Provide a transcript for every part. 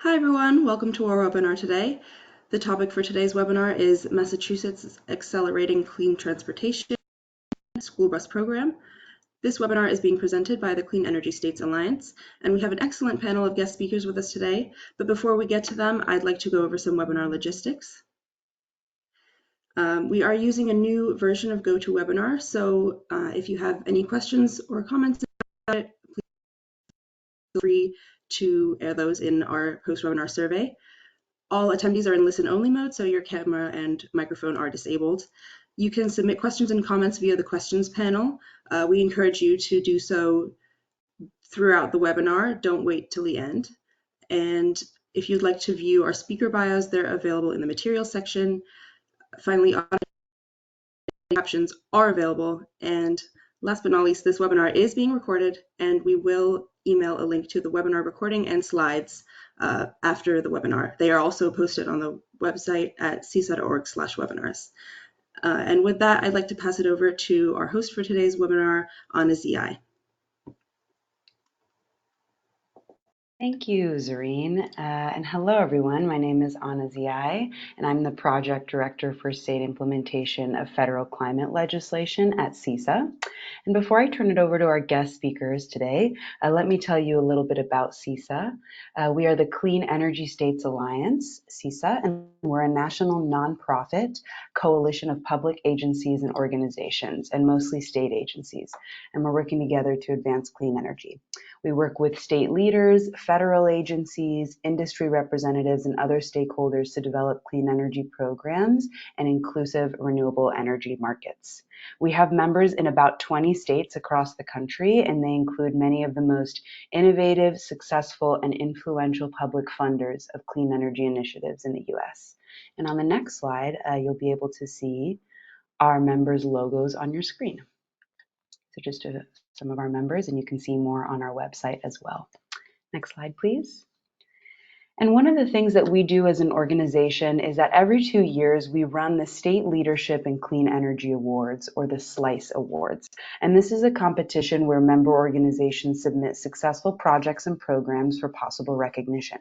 Hi everyone, welcome to our webinar today. The topic for today's webinar is Massachusetts Accelerating Clean Transportation School Bus Program. This webinar is being presented by the Clean Energy States Alliance, and we have an excellent panel of guest speakers with us today. But before we get to them, I'd like to go over some webinar logistics. We are using a new version of GoToWebinar, so if you have any questions or comments about it, please feel free to air those in our post-webinar survey. All attendees are in listen-only mode, so your camera and microphone are disabled. You can submit questions and comments via the questions panel. We encourage you to do so throughout the webinar. Don't wait till the end. And if you'd like to view our speaker bios, they're available in the materials section. Finally, captions are available. And last but not least, this webinar is being recorded, and we will email a link to the webinar recording and slides after the webinar. They are also posted on the website at cesa.org/webinars. And with that, I'd like to pass it over to our host for today's webinar, Anna Zi. Thank you, Zareen. And hello, everyone. My name is Anna Zi, and I'm the Project Director for State Implementation of Federal Climate Legislation at CESA. And before I turn it over to our guest speakers today, let me tell you a little bit about CESA. We are the Clean Energy States Alliance, CESA, and we're a national nonprofit coalition of public agencies and organizations, and mostly state agencies. And we're working together to advance clean energy. We work with state leaders, federal agencies, industry representatives, and other stakeholders to develop clean energy programs and inclusive renewable energy markets. We have members in about 20 states across the country, and they include many of the most innovative, successful, and influential public funders of clean energy initiatives in the US. And on the next slide, you'll be able to see our members' logos on your screen. So just some of our members, and you can see more on our website as well. Next slide, please. And one of the things that we do as an organization is that every 2 years we run the State Leadership in Clean Energy Awards, or the SLICE Awards. And this is a competition where member organizations submit successful projects and programs for possible recognition.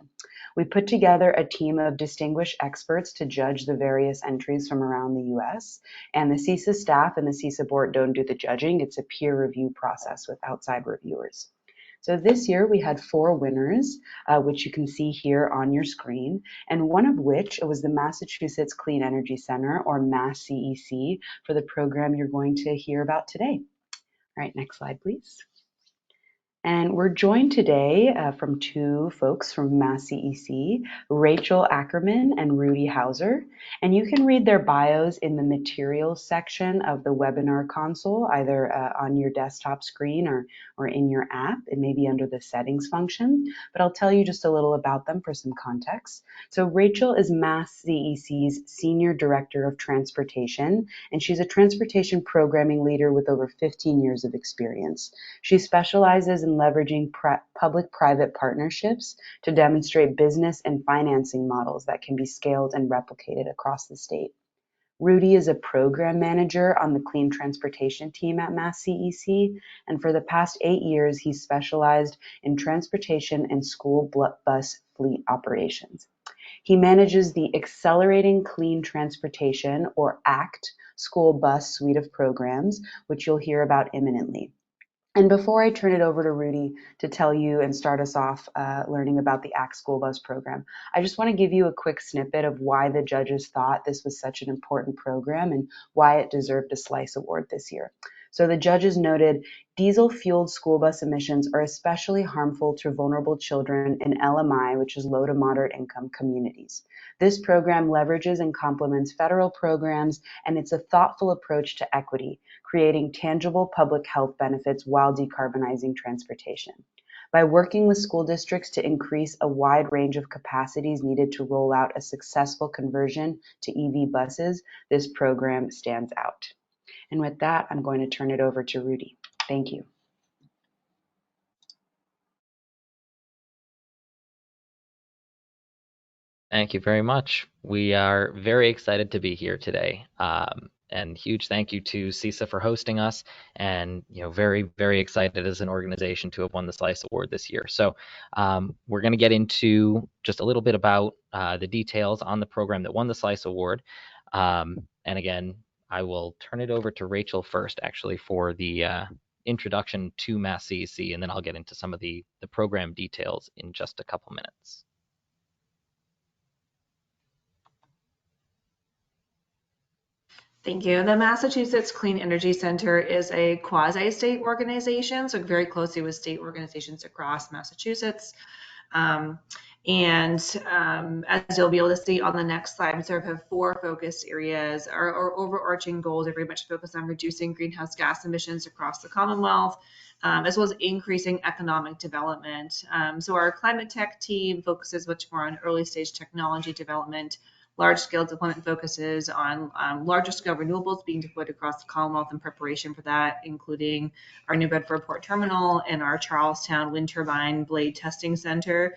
We put together a team of distinguished experts to judge the various entries from around the US. And the CESA staff and the CESA board don't do the judging. It's a peer review process with outside reviewers. So this year we had 4 winners, which you can see here on your screen, and one of which was the Massachusetts Clean Energy Center, or MassCEC, for the program you're going to hear about today. All right, next slide, please. And we're joined today from 2 folks from MassCEC, Rachel Ackerman and Rudy Hauser. And you can read their bios in the materials section of the webinar console, either on your desktop screen or in your app. It may be under the settings function, but I'll tell you just a little about them for some context. So Rachel is MassCEC's Senior Director of Transportation, and she's a transportation programming leader with over 15 years of experience. She specializes in leveraging public-private partnerships to demonstrate business and financing models that can be scaled and replicated across the state. Rudy is a program manager on the clean transportation team at MassCEC, and for the past 8 years, he's specialized in transportation and school bus fleet operations. He manages the Accelerating Clean Transportation, or ACT, school bus suite of programs, which you'll hear about imminently. And before I turn it over to Rudy to tell you and start us off learning about the ACT School Bus program, I just want to give you a quick snippet of why the judges thought this was such an important program and why it deserved a SLICE award this year. So the judges noted, diesel-fueled school bus emissions are especially harmful to vulnerable children in LMI, which is low to moderate income communities. This program leverages and complements federal programs, and it's a thoughtful approach to equity, creating tangible public health benefits while decarbonizing transportation. By working with school districts to increase a wide range of capacities needed to roll out a successful conversion to EV buses, this program stands out. And with that, I'm going to turn it over to Rudy. Thank you. Thank you very much. We are very excited to be here today. And huge thank you to CESA for hosting us, and very, very excited as an organization to have won the SLICE Award this year. So we're going to get into just a little bit about the details on the program that won the SLICE Award. And again, I will turn it over to Rachel first, actually, for the introduction to MassCEC, and then I'll get into some of the program details in just a couple minutes. Thank you. The Massachusetts Clean Energy Center is a quasi-state organization, so very closely with state organizations across Massachusetts. As you'll be able to see on the next slide, we sort of have 4 focus areas. Our overarching goals are very much focused on reducing greenhouse gas emissions across the Commonwealth, as well as increasing economic development. So our climate tech team focuses much more on early stage technology development. Large-scale deployment focuses on larger-scale renewables being deployed across the Commonwealth in preparation for that, including our New Bedford Port Terminal and our Charlestown Wind Turbine Blade Testing Center.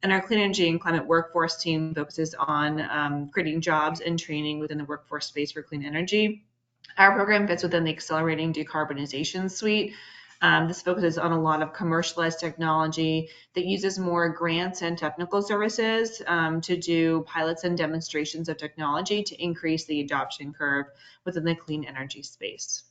And our Clean Energy and Climate Workforce team focuses on creating jobs and training within the workforce space for clean energy. Our program fits within the Accelerating Decarbonization Suite. This focuses on a lot of commercialized technology that uses more grants and technical services to do pilots and demonstrations of technology to increase the adoption curve within the clean energy space.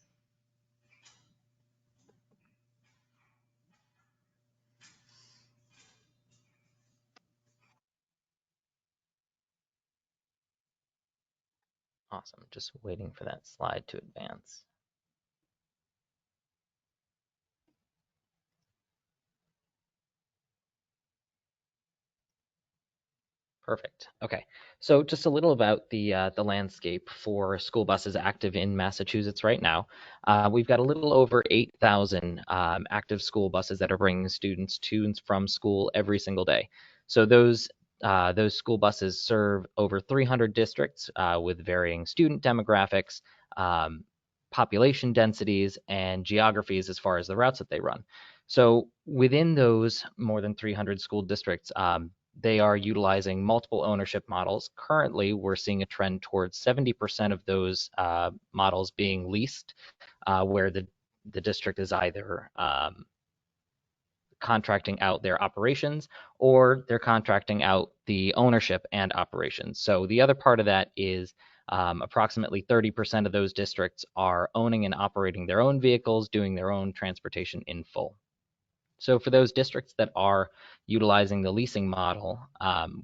Awesome. Just waiting for that slide to advance. Perfect. Okay. So just a little about the landscape for school buses active in Massachusetts right now. We've got a little over 8,000 active school buses that are bringing students to and from school every single day. So those school buses serve over 300 districts with varying student demographics, population densities, and geographies as far as the routes that they run. So within those more than 300 school districts, they are utilizing multiple ownership models. Currently, we're seeing a trend towards 70% of those models being leased, where the district is either contracting out their operations or they're contracting out the ownership and operations. So the other part of that is approximately 30% of those districts are owning and operating their own vehicles, doing their own transportation in full. So for those districts that are utilizing the leasing model,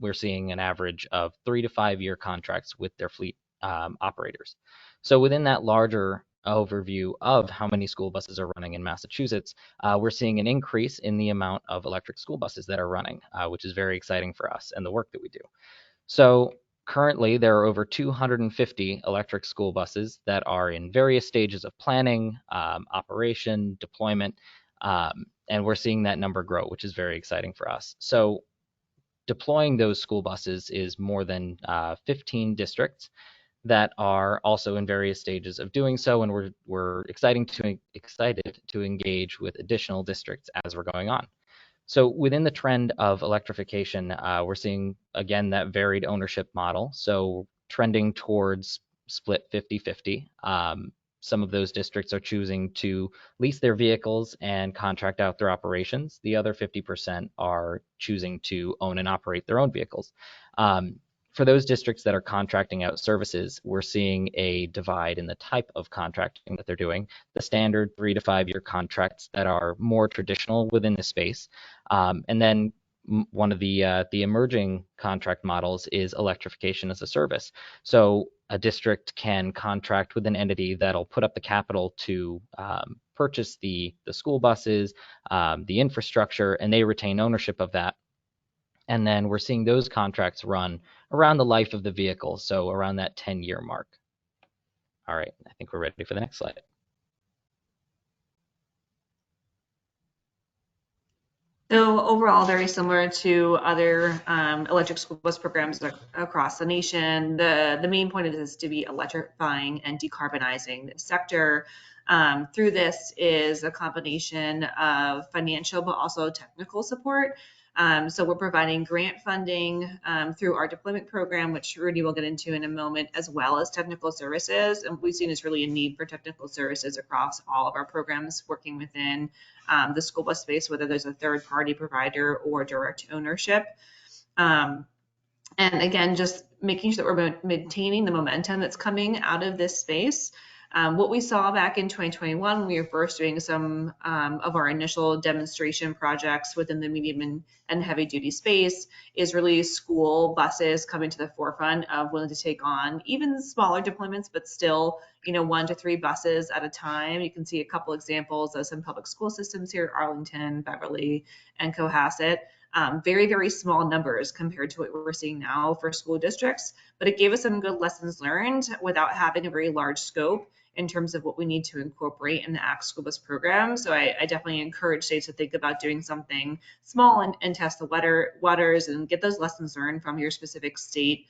we're seeing an average of 3 to 5 year contracts with their fleet operators. So within that larger overview of how many school buses are running in Massachusetts, we're seeing an increase in the amount of electric school buses that are running, which is very exciting for us and the work that we do. So currently, there are over 250 electric school buses that are in various stages of planning, operation, deployment, and we're seeing that number grow, which is very exciting for us. So deploying those school buses is more than 15 districts that are also in various stages of doing so, and we're excited to engage with additional districts as we're going on. So within the trend of electrification, we're seeing, again, that varied ownership model. So trending towards split 50-50. Some of those districts are choosing to lease their vehicles and contract out their operations. The other 50% are choosing to own and operate their own vehicles. For those districts that are contracting out services, we're seeing a divide in the type of contracting that they're doing. The standard 3 to 5 year contracts that are more traditional within the space. And then one of the emerging contract models is electrification as a service. So a district can contract with an entity that'll put up the capital to purchase the school buses, the infrastructure, and they retain ownership of that. And then we're seeing those contracts run around the life of the vehicle, so around that 10-year mark. All right, I think we're ready for the next slide. So overall, very similar to other electric school bus programs across the nation. The main point of this is to be electrifying and decarbonizing the sector. Through this is a combination of financial but also technical support. So we're providing grant funding through our deployment program, which Rudy will get into in a moment, as well as technical services. And we've seen there's really a need for technical services across all of our programs working within the school bus space, whether there's a third-party provider or direct ownership. And again, just making sure that we're maintaining the momentum that's coming out of this space. What we saw back in 2021, we were first doing some of our initial demonstration projects within the medium and heavy duty space, is really school buses coming to the forefront of willing to take on even smaller deployments, but still, 1 to 3 buses at a time. You can see a couple examples of some public school systems here, Arlington, Beverly, and Cohasset. Very, very small numbers compared to what we're seeing now for school districts, but it gave us some good lessons learned without having a very large scope in terms of what we need to incorporate in the ACT School Bus program. So I definitely encourage states to think about doing something small and test the waters and get those lessons learned from your specific state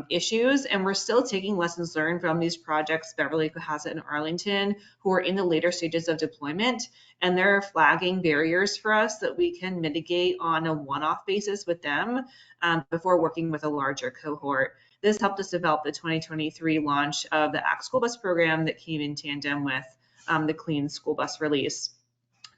issues. And we're still taking lessons learned from these projects, Beverly, Cohasset, and Arlington, who are in the later stages of deployment. And they're flagging barriers for us that we can mitigate on a one-off basis with them before working with a larger cohort. This helped us develop the 2023 launch of the ACT School Bus program that came in tandem with the Clean School Bus release.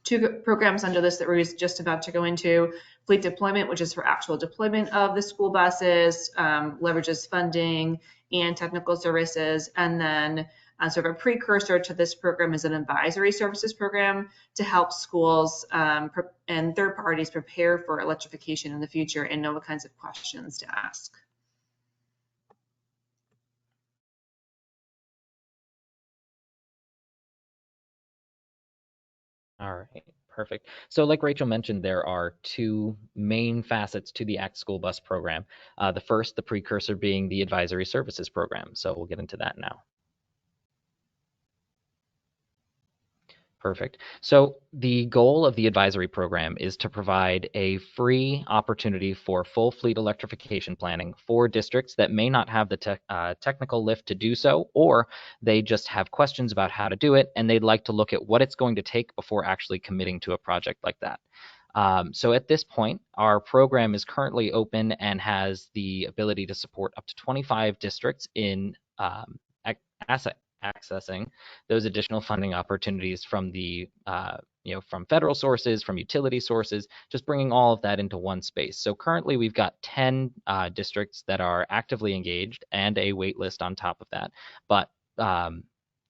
2 programs under this that we're just about to go into: fleet deployment, which is for actual deployment of the school buses, leverages funding and technical services. And then sort of a precursor to this program is an advisory services program to help schools and third parties prepare for electrification in the future and know what kinds of questions to ask. All right, perfect. So like Rachel mentioned, there are 2 main facets to the ACT School Bus program. The first, the precursor, being the advisory services program. So we'll get into that now. Perfect. So the goal of the advisory program is to provide a free opportunity for full fleet electrification planning for districts that may not have the technical lift to do so, or they just have questions about how to do it, and they'd like to look at what it's going to take before actually committing to a project like that. So at this point, our program is currently open and has the ability to support up to 25 districts in accessing those additional funding opportunities from the from federal sources, from utility sources, just bringing all of that into one space. So currently we've got 10 districts that are actively engaged and a wait list on top of that. But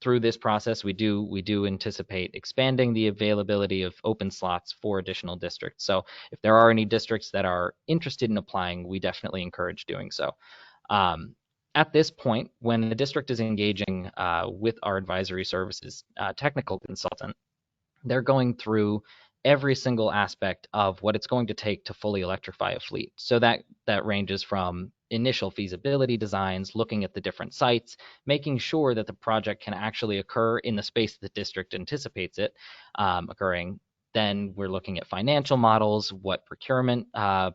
through this process, we do anticipate expanding the availability of open slots for additional districts. So if there are any districts that are interested in applying, we definitely encourage doing so. At this point, when the district is engaging with our advisory services technical consultant, they're going through every single aspect of what it's going to take to fully electrify a fleet. So that ranges from initial feasibility designs, looking at the different sites, making sure that the project can actually occur in the space the district anticipates it occurring. Then we're looking at financial models, what procurement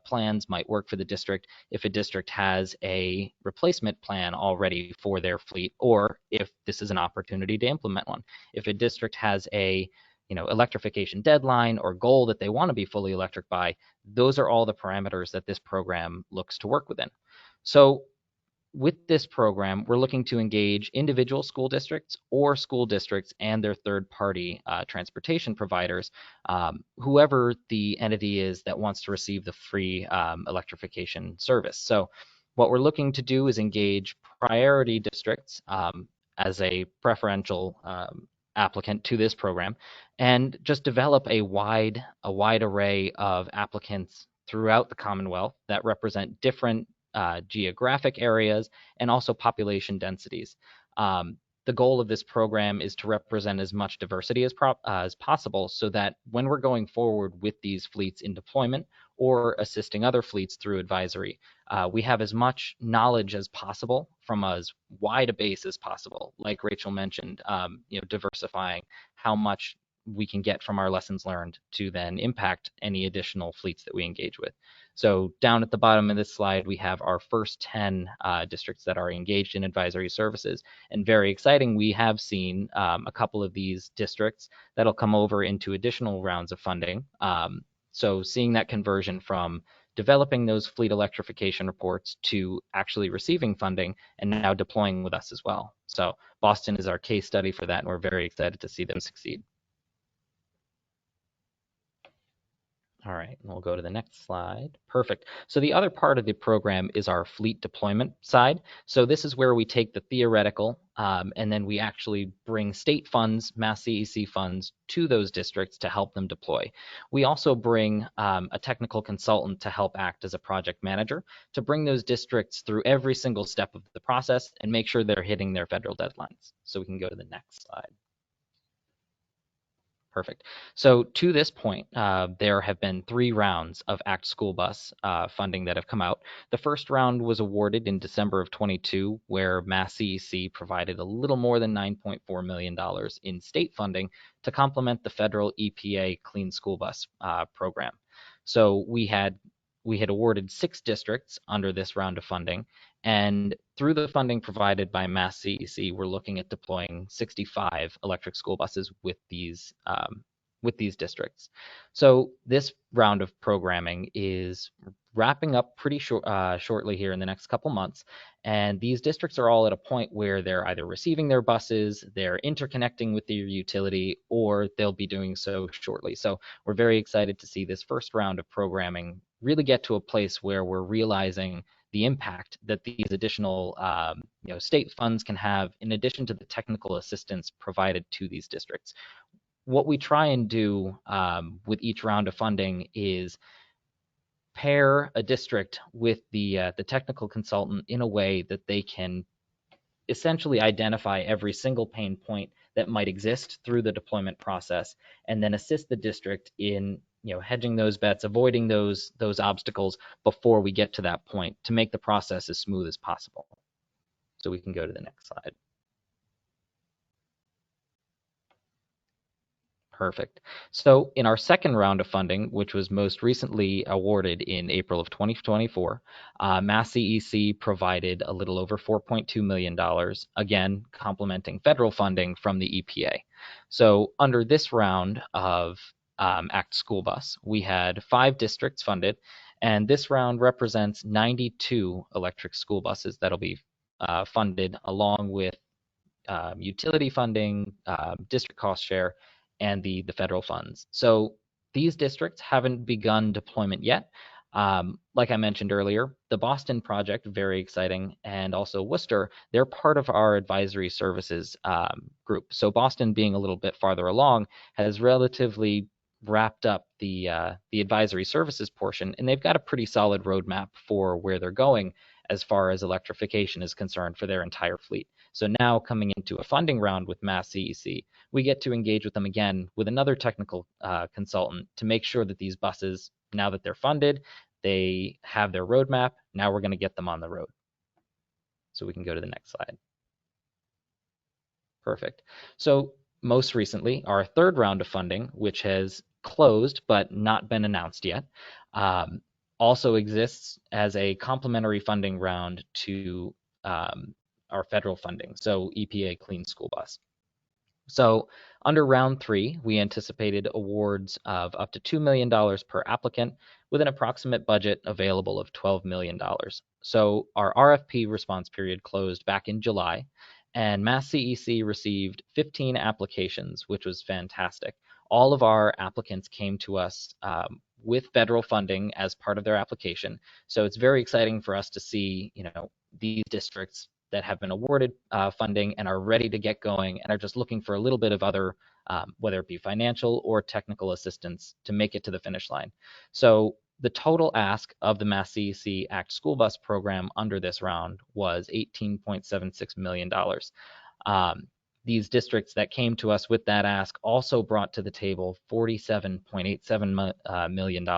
plans might work for the district, if a district has a replacement plan already for their fleet, or if this is an opportunity to implement one. If a district has a electrification deadline or goal that they want to be fully electric by, those are all the parameters that this program looks to work within. So with this program, we're looking to engage individual school districts or school districts and their third-party transportation providers, whoever the entity is that wants to receive the free electrification service. So what we're looking to do is engage priority districts as a preferential applicant to this program, and just develop a wide array of applicants throughout the Commonwealth that represent different geographic areas and also population densities. The goal of this program is to represent as much diversity as possible, so that when we're going forward with these fleets in deployment or assisting other fleets through advisory, we have as much knowledge as possible from as wide a base as possible. Like Rachel mentioned, diversifying how much we can get from our lessons learned to then impact any additional fleets that we engage with. So down at the bottom of this slide, we have our first 10 districts that are engaged in advisory services. And very exciting, we have seen a couple of these districts that'll come over into additional rounds of funding So seeing that conversion from developing those fleet electrification reports to actually receiving funding and now deploying with us as well. So Boston is our case study for that, and we're very excited to see them succeed. All right, we'll go to the next slide. Perfect. So the other part of the program is our fleet deployment side. So this is where we take the theoretical and then we actually bring state funds, MassCEC funds, to those districts to help them deploy. We also bring a technical consultant to help act as a project manager to bring those districts through every single step of the process and make sure they're hitting their federal deadlines. So we can go to the next slide. Perfect. So to this point, there have been 3 rounds of ACT School Bus funding that have come out. The first round was awarded in December of 22, where MassCEC provided a little more than $9.4 million in state funding to complement the federal EPA Clean School Bus program. So we had awarded 6 districts under this round of funding, and through the funding provided by MassCEC, we're looking at deploying 65 electric school buses with these districts. So this round of programming is wrapping up pretty shortly here in the next couple months, and these districts are all at a point where they're either receiving their buses, they're interconnecting with their utility, or they'll be doing so shortly. So we're very excited to see this first round of programming really get to a place where we're realizing the impact that these additional state funds can have in addition to the technical assistance provided to these districts. What we try and do with each round of funding is pair a district with the technical consultant in a way that they can essentially identify every single pain point that might exist through the deployment process, and then assist the district in hedging those bets, avoiding those obstacles before we get to that point to make the process as smooth as possible. So we can go to the next slide. Perfect. So in our second round of funding, which was most recently awarded in April of 2024, MassCEC provided a little over $4.2 million, again, complementing federal funding from the EPA. So under this round of ACT School Bus, we had 5 districts funded, and this round represents 92 electric school buses that'll be funded along with utility funding, district cost share, and the federal funds. So these districts haven't begun deployment yet. Like I mentioned earlier, the Boston project, very exciting, and also Worcester, they're part of our advisory services group. So Boston, being a little bit farther along, has relatively wrapped up the advisory services portion, and they've got a pretty solid roadmap for where they're going as far as electrification is concerned for their entire fleet. So now coming into a funding round with MassCEC, we get to engage with them again with another technical consultant to make sure that these buses, now that they're funded, they have their roadmap. Now we're going to get them on the road. So we can go to the next slide. Perfect. So most recently, our third round of funding, which has closed but not been announced yet, also exists as a complementary funding round to our federal funding, so EPA Clean School Bus. So under round 3, we anticipated awards of up to $2 million per applicant with an approximate budget available of $12 million. So our RFP response period closed back in July, and MassCEC received 15 applications, which was fantastic. All of our applicants came to us with federal funding as part of their application. So it's very exciting for us to see, these districts that have been awarded funding and are ready to get going and are just looking for a little bit of other, whether it be financial or technical assistance to make it to the finish line. So the total ask of the MassCEC ACT School Bus program under this round was $18.76 million. These districts that came to us with that ask also brought to the table $47.87 million,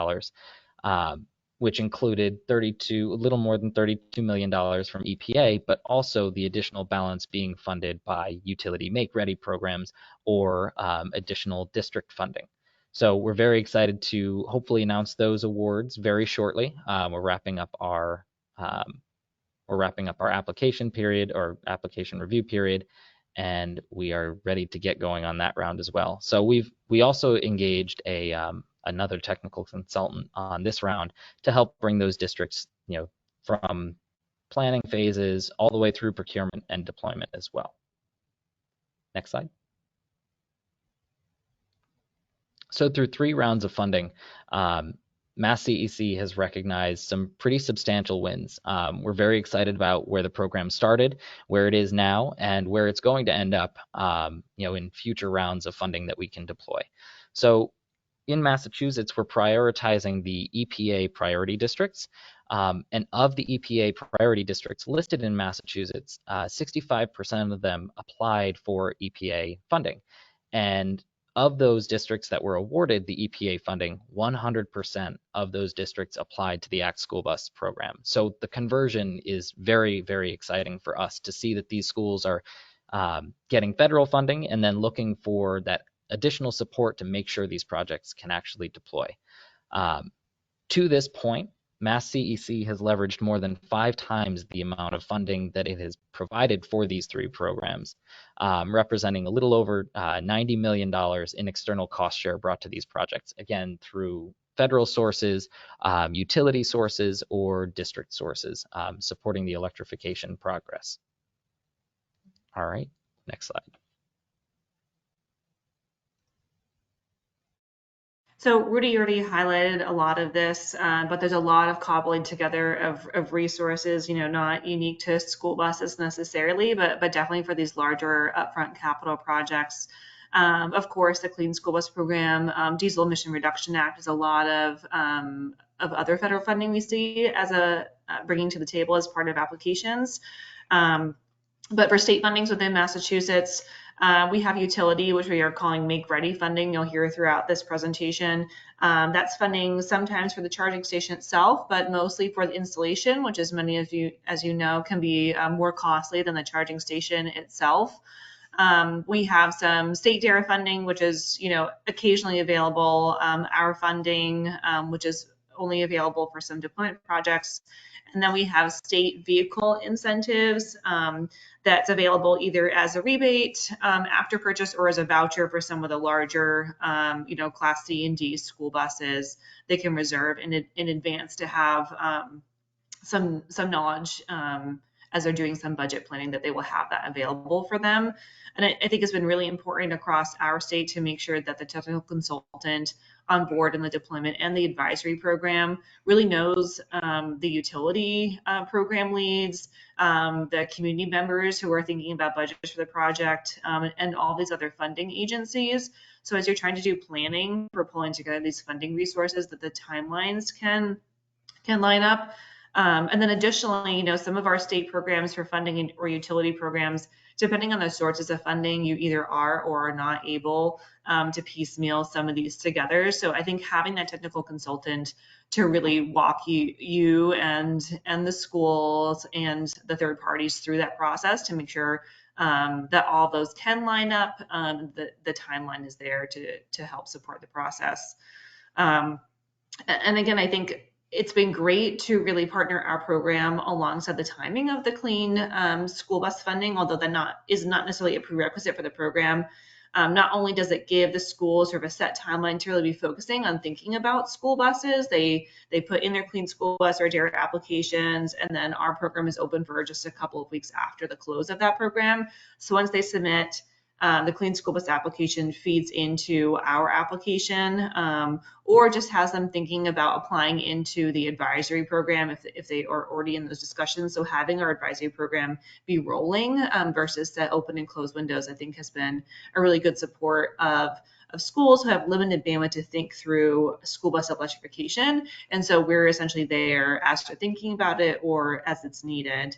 which included a little more than $32 million from EPA, but also the additional balance being funded by utility make-ready programs or additional district funding. So we're very excited to hopefully announce those awards very shortly. We're wrapping up our application period or application review period, and we are ready to get going on that round as well. So we also engaged a another technical consultant on this round to help bring those districts, from planning phases all the way through procurement and deployment as well. Next slide. So through 3 rounds of funding, MassCEC has recognized some pretty substantial wins. We're very excited about where the program started, where it is now, and where it's going to end up, in future rounds of funding that we can deploy. So in Massachusetts, we're prioritizing the EPA priority districts. And of the EPA priority districts listed in Massachusetts, 65% of them applied for EPA funding. And of those districts that were awarded the EPA funding, 100% of those districts applied to the ACT School Bus program. So the conversion is very, very exciting for us to see that these schools are getting federal funding and then looking for that additional support to make sure these projects can actually deploy. To this point, MassCEC has leveraged more than 5 times the amount of funding that it has provided for these 3 programs, representing a little over $90 million in external cost share brought to these projects, again, through federal sources, utility sources, or district sources, supporting the electrification progress. All right, next slide. So Rudy already highlighted a lot of this, but there's a lot of cobbling together of resources, not unique to school buses necessarily, but definitely for these larger upfront capital projects. Of course, the Clean School Bus Program, Diesel Emission Reduction Act is a lot of other federal funding we see as bringing to the table as part of applications. But for state fundings within Massachusetts, we have utility, which we are calling Make Ready funding. You'll hear throughout this presentation. That's funding sometimes for the charging station itself, but mostly for the installation, which as many of you, as you know, can be more costly than the charging station itself. We have some state DARA funding, which is, occasionally available. Our funding, which is only available for some deployment projects. And then we have state vehicle incentives that's available either as a rebate after purchase or as a voucher for some of the larger, Class C and D school buses. They can reserve in advance to have some knowledge as they're doing some budget planning that they will have that available for them. And I think it's been really important across our state to make sure that the technical consultant on board in the deployment and the advisory program really knows the utility program leads, the community members who are thinking about budgets for the project, and all these other funding agencies. So as you're trying to do planning for pulling together these funding resources, that the timelines can line up. And then additionally, some of our state programs for funding or utility programs, depending on the sources of funding, you either are or are not able to piecemeal some of these together. So I think having that technical consultant to really walk you and the schools and the third parties through that process to make sure that all those can line up, the timeline is there to help support the process. And again, I think it's been great to really partner our program alongside the timing of the clean school bus funding, although that is not necessarily a prerequisite for the program. Not only does it give the schools sort of a set timeline to really be focusing on thinking about school buses, they put in their clean school bus or DARE applications, and then our program is open for just a couple of weeks after the close of that program. So once they submit, the Clean School Bus application feeds into our application, or just has them thinking about applying into the advisory program if they are already in those discussions. So having our advisory program be rolling versus the open and close windows, I think has been a really good support of schools who have limited bandwidth to think through school bus electrification. And so we're essentially there as they're thinking about it or as it's needed.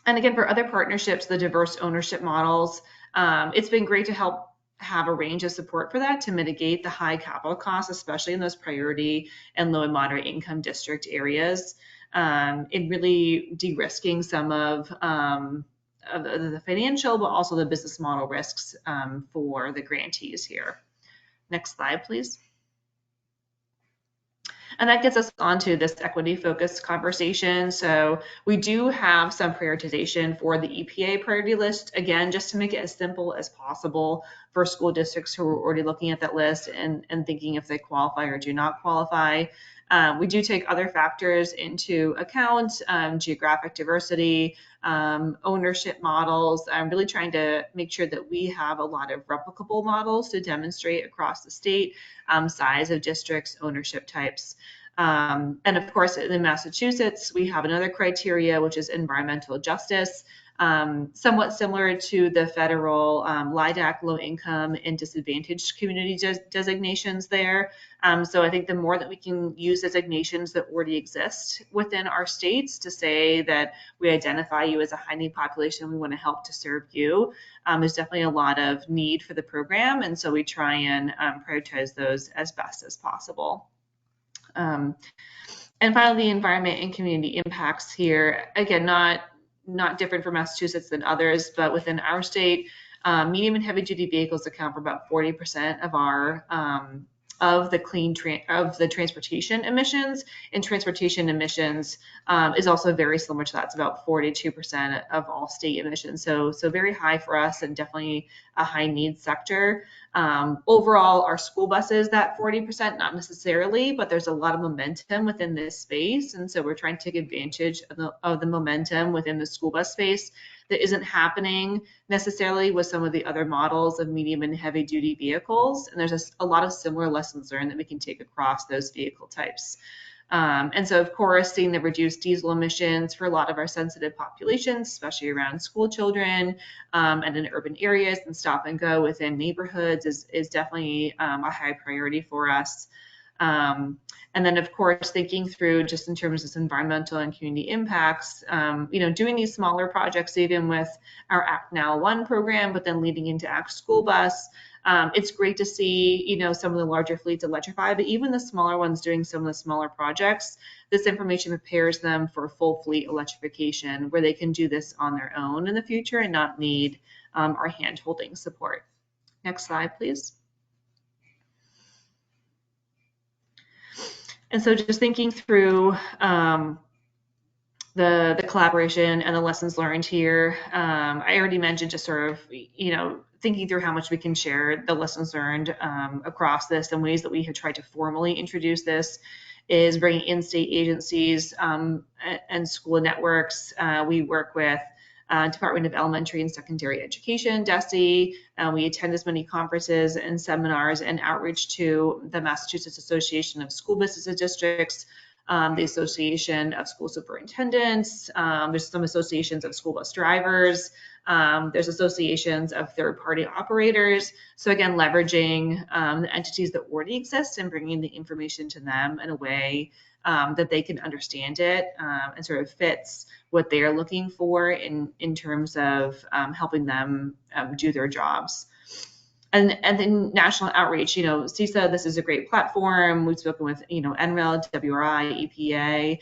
And again, for other partnerships, the diverse ownership models, it's been great to help have a range of support for that to mitigate the high capital costs, especially in those priority and low and moderate income district areas, in really de-risking some of the financial, but also the business model risks for the grantees here. Next slide, please. And that gets us onto this equity-focused conversation. So we do have some prioritization for the EPA priority list, again, just to make it as simple as possible for school districts who are already looking at that list and thinking if they qualify or do not qualify. We do take other factors into account, geographic diversity, ownership models. I'm really trying to make sure that we have a lot of replicable models to demonstrate across the state, size of districts, ownership types. And of course, in Massachusetts, we have another criteria, which is environmental justice. Somewhat similar to the federal LIDAC, low income and disadvantaged community designations there. So I think the more that we can use designations that already exist within our states to say that we identify you as a high need population, we want to help to serve you, there's definitely a lot of need for the program. And so we try and prioritize those as best as possible. And finally, the environment and community impacts here, again, not different for Massachusetts than others, but within our state, medium and heavy duty vehicles account for about 40% of our of the transportation emissions, and transportation emissions is also very similar to that. It's about 42% of all state emissions. So very high for us, and definitely a high need sector. Overall, our school buses, that 40%, not necessarily, but there's a lot of momentum within this space. And so we're trying to take advantage of the momentum within the school bus space that isn't happening necessarily with some of the other models of medium and heavy duty vehicles. And there's a lot of similar lessons learned that we can take across those vehicle types. And so, of course, seeing the reduced diesel emissions for a lot of our sensitive populations, especially around school children and in urban areas and stop and go within neighborhoods is definitely a high priority for us. And then, of course, thinking through just in terms of environmental and community impacts, doing these smaller projects, even with our Act Now 1 program, but then leading into Act School Bus. It's great to see, some of the larger fleets electrify, but even the smaller ones doing some of the smaller projects, this information prepares them for full fleet electrification, where they can do this on their own in the future and not need our hand-holding support. Next slide, please. And so just thinking through the collaboration and the lessons learned here, I already mentioned just sort of, thinking through how much we can share the lessons learned across this, and ways that we have tried to formally introduce this is bringing in state agencies and school networks. We work with Department of Elementary and Secondary Education, DESE. We attend as many conferences and seminars and outreach to the Massachusetts Association of School Business Districts, the Association of School Superintendents. There's some associations of school bus drivers. There's associations of third-party operators. So again, leveraging the entities that already exist and bringing the information to them in a way that they can understand it and sort of fits what they're looking for in terms of helping them do their jobs. And then national outreach, CESA, this is a great platform. We've spoken with, NREL, WRI, EPA,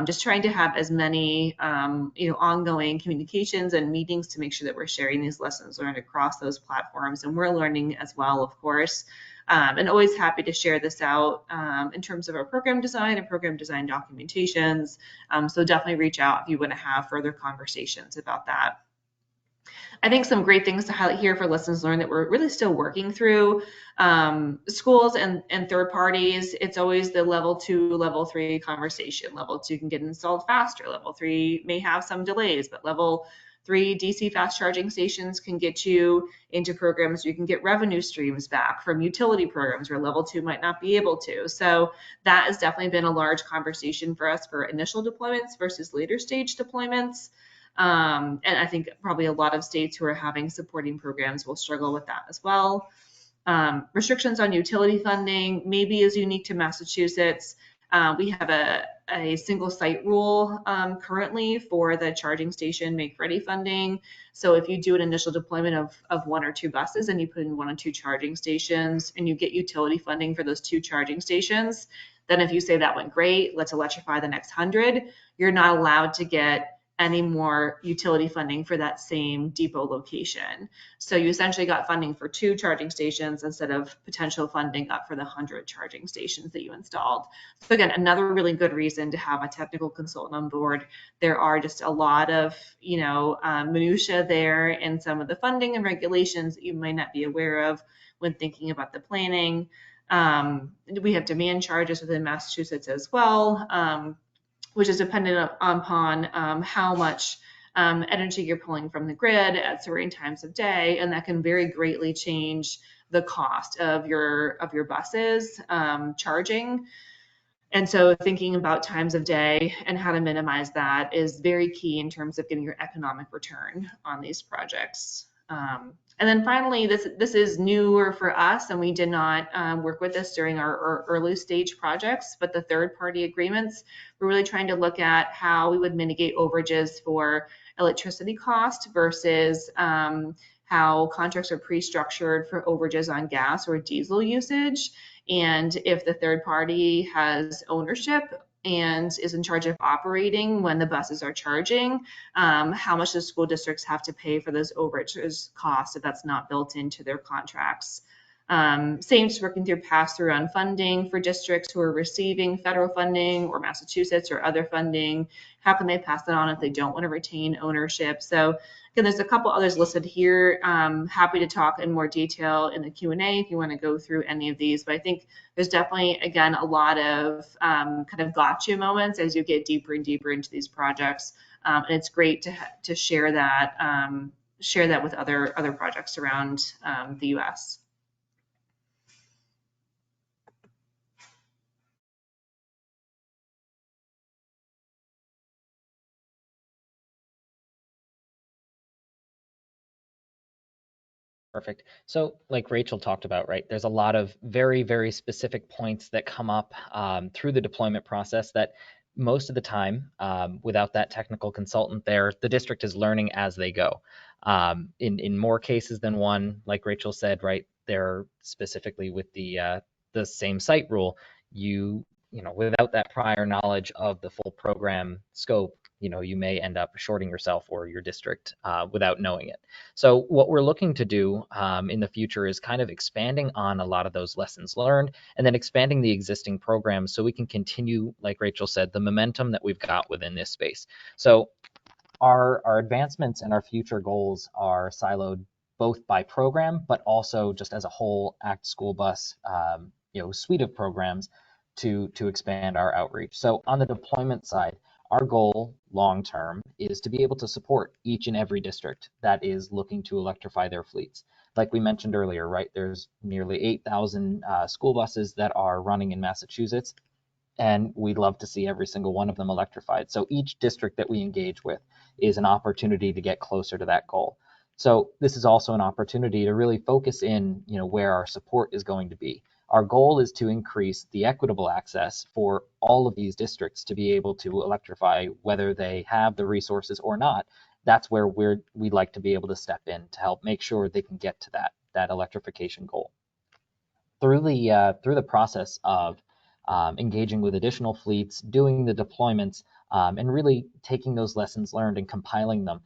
just trying to have as many, ongoing communications and meetings to make sure that we're sharing these lessons learned across those platforms. And we're learning as well, of course, and always happy to share this out in terms of our program design and program design documentations. So definitely reach out if you want to have further conversations about that. I think some great things to highlight here for lessons learned that we're really still working through. Schools and third parties, it's always the level 2, level 3 conversation. Level 2 can get installed faster. Level 3 may have some delays, but level 3 DC fast charging stations can get you into programs where you can get revenue streams back from utility programs where level 2 might not be able to. So that has definitely been a large conversation for us for initial deployments versus later stage deployments. And I think probably a lot of states who are having supporting programs will struggle with that as well. Restrictions on utility funding maybe is unique to Massachusetts. We have a single site rule currently for the charging station make-ready funding. So if you do an initial deployment of 1 or 2 buses and you put in 1 or 2 charging stations and you get utility funding for those 2 charging stations, then if you say that went great, let's electrify the next 100, you're not allowed to get any more utility funding for that same depot location. So you essentially got funding for 2 charging stations instead of potential funding up for the 100 charging stations that you installed. So again, another really good reason to have a technical consultant on board. There are just a lot of, minutia there in some of the funding and regulations that you might not be aware of when thinking about the planning. We have demand charges within Massachusetts as well, which is dependent upon how much energy you're pulling from the grid at certain times of day, and that can very greatly change the cost of your buses charging. And so thinking about times of day and how to minimize that is very key in terms of getting your economic return on these projects. And then finally, this is newer for us, and we did not work with this during our early stage projects, but the third-party agreements, we're really trying to look at how we would mitigate overages for electricity cost versus how contracts are pre-structured for overages on gas or diesel usage. And if the third party has ownership and is in charge of operating when the buses are charging, how much the school districts have to pay for those overages costs if that's not built into their contracts. Same just working through pass-through on funding for districts who are receiving federal funding or Massachusetts or other funding. How can they pass that on if they don't want to retain ownership? So again, there's a couple others listed here. Happy to talk in more detail in the Q&A if you want to go through any of these. But I think there's definitely, again, a lot of kind of gotcha moments as you get deeper and deeper into these projects. And it's great to share that with other projects around the U.S. Perfect. So like Rachel talked about, right, there's a lot of very, very specific points that come up through the deployment process that most of the time, without that technical consultant there, the district is learning as they go. In more cases than one, like Rachel said, right, they're specifically with the same site rule, without that prior knowledge of the full program scope, you may end up shorting yourself or your district without knowing it. So what we're looking to do in the future is kind of expanding on a lot of those lessons learned and then expanding the existing programs so we can continue, like Rachel said, the momentum that we've got within this space. So our advancements and our future goals are siloed both by program, but also just as a whole ACT School Bus suite of programs to expand our outreach. So on the deployment side, our goal long term is to be able to support each and every district that is looking to electrify their fleets. Like we mentioned earlier, right, there's nearly 8,000 school buses that are running in Massachusetts, and we'd love to see every single one of them electrified. So each district that we engage with is an opportunity to get closer to that goal. So this is also an opportunity to really focus in, where our support is going to be. Our goal is to increase the equitable access for all of these districts to be able to electrify, whether they have the resources or not. That's where we'd like to be able to step in to help make sure they can get to that electrification goal. Through the process of engaging with additional fleets, doing the deployments, and really taking those lessons learned and compiling them,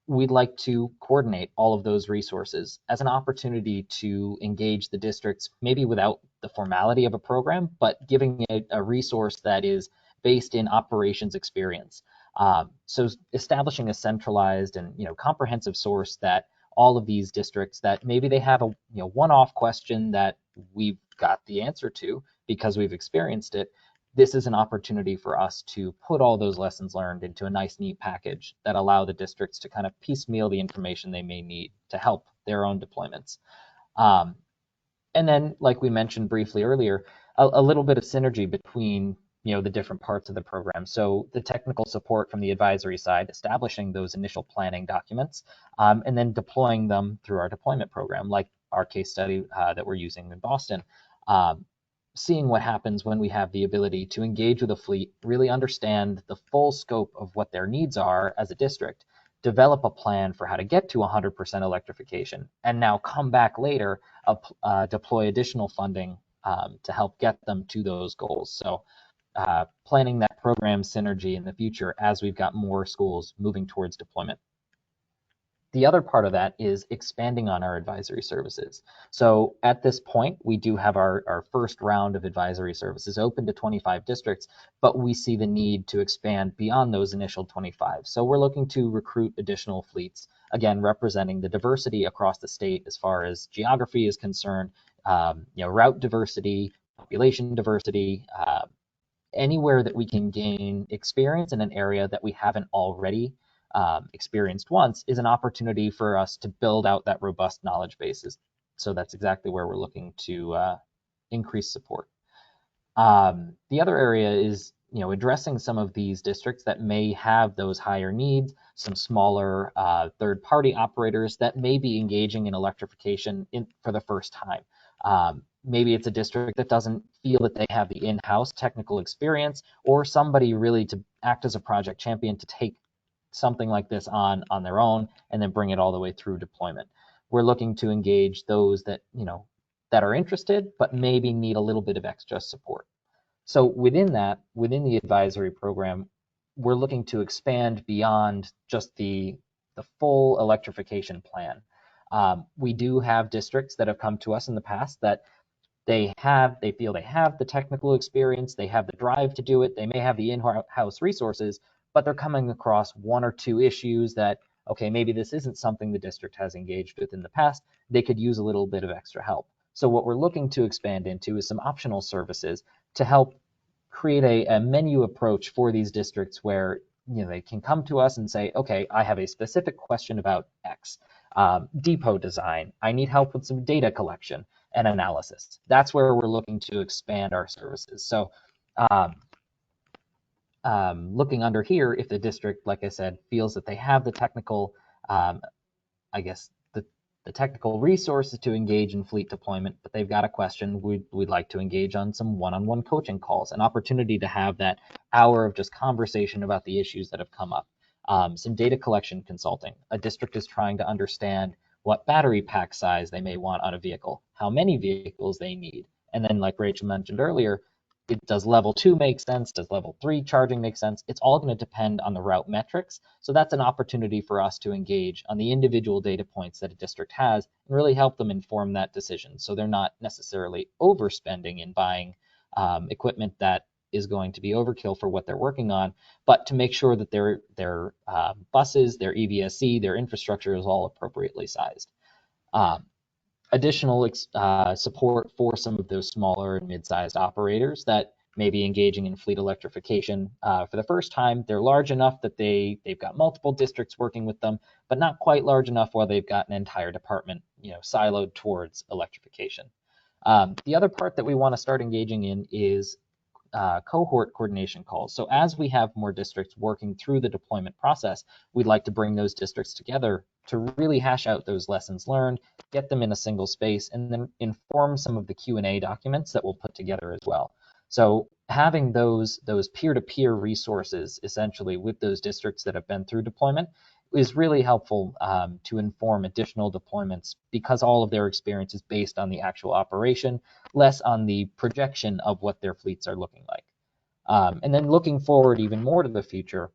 we'd like to coordinate all of those resources as an opportunity to engage the districts, maybe without the formality of a program, but giving it a resource that is based in operations experience. So establishing a centralized and comprehensive source that all of these districts that maybe they have a one-off question that we've got the answer to because we've experienced it. This is an opportunity for us to put all those lessons learned into a nice, neat package that allow the districts to kind of piecemeal the information they may need to help their own deployments. And then, like we mentioned briefly earlier, a little bit of synergy between the different parts of the program. So the technical support from the advisory side, establishing those initial planning documents, and then deploying them through our deployment program, like our case study that we're using in Boston. Seeing what happens when we have the ability to engage with a fleet, really understand the full scope of what their needs are as a district, develop a plan for how to get to 100% electrification, and now come back later, deploy additional funding to help get them to those goals. So planning that program synergy in the future as we've got more schools moving towards deployment. The other part of that is expanding on our advisory services. So at this point, we do have our first round of advisory services open to 25 districts, but we see the need to expand beyond those initial 25. So we're looking to recruit additional fleets, again, representing the diversity across the state as far as geography is concerned, route diversity, population diversity, anywhere that we can gain experience in an area that we haven't already experienced once is an opportunity for us to build out that robust knowledge bases. So that's exactly where we're looking to increase support. The other area is addressing some of these districts that may have those higher needs, some smaller third-party operators that may be engaging in electrification for the first time. Maybe it's a district that doesn't feel that they have the in-house technical experience, or somebody really to act as a project champion to take something like this on their own and then bring it all the way through deployment. We're looking to engage those that that are interested but maybe need a little bit of extra support. So within the advisory program, we're looking to expand beyond just the full electrification plan. We do have districts that have come to us in the past that they feel they have the technical experience, they have the drive to do it, they may have the in-house resources, but they're coming across one or two issues that, okay, maybe this isn't something the district has engaged with in the past, they could use a little bit of extra help. So what we're looking to expand into is some optional services to help create a menu approach for these districts where they can come to us and say, okay, I have a specific question about X. Depot design, I need help with some data collection and analysis. That's where we're looking to expand our services. So looking under here, if the district, like I said, feels that they have the technical, the technical resources to engage in fleet deployment, but they've got a question, we'd like to engage on some one-on-one coaching calls, an opportunity to have that hour of just conversation about the issues that have come up. Some data collection consulting. A district is trying to understand what battery pack size they may want on a vehicle, how many vehicles they need. And then like Rachel mentioned earlier, does level 2 make sense? Does level 3 charging make sense? It's all going to depend on the route metrics. So that's an opportunity for us to engage on the individual data points that a district has and really help them inform that decision. So they're not necessarily overspending in buying equipment that is going to be overkill for what they're working on, but to make sure that their buses, their EVSE, their infrastructure is all appropriately sized. Additional support for some of those smaller and mid-sized operators that may be engaging in fleet electrification for the first time. They're large enough that they've got multiple districts working with them, but not quite large enough where they've got an entire department siloed towards electrification. The other part that we want to start engaging in is cohort coordination calls. So as we have more districts working through the deployment process, we'd like to bring those districts together to really hash out those lessons learned, get them in a single space, and then inform some of the Q&A documents that we'll put together as well. So having those peer-to-peer resources essentially with those districts that have been through deployment is really helpful to inform additional deployments because all of their experience is based on the actual operation, less on the projection of what their fleets are looking like. And then looking forward even more to the future,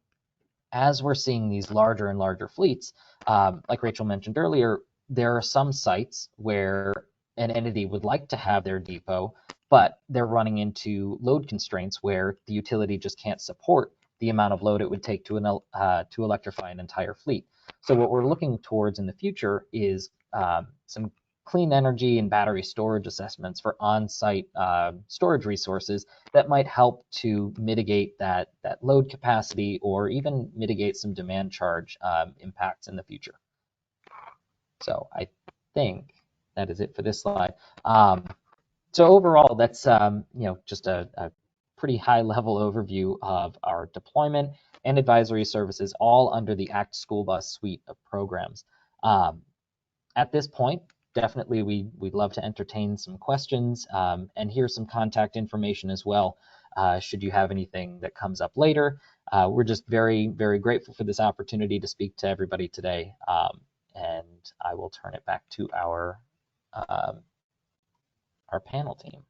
as we're seeing these larger and larger fleets, like Rachel mentioned earlier, there are some sites where an entity would like to have their depot, but they're running into load constraints where the utility just can't support the amount of load it would take to electrify an entire fleet. So what we're looking towards in the future is some clean energy and battery storage assessments for on-site storage resources that might help to mitigate that load capacity or even mitigate some demand charge impacts in the future. So I think that is it for this slide. So overall, that's just a pretty high level overview of our deployment and advisory services, all under the ACT School Bus suite of programs. At this point, definitely we'd love to entertain some questions, and here's some contact information as well, should you have anything that comes up later. We're just very, very grateful for this opportunity to speak to everybody today, and I will turn it back to our panel team.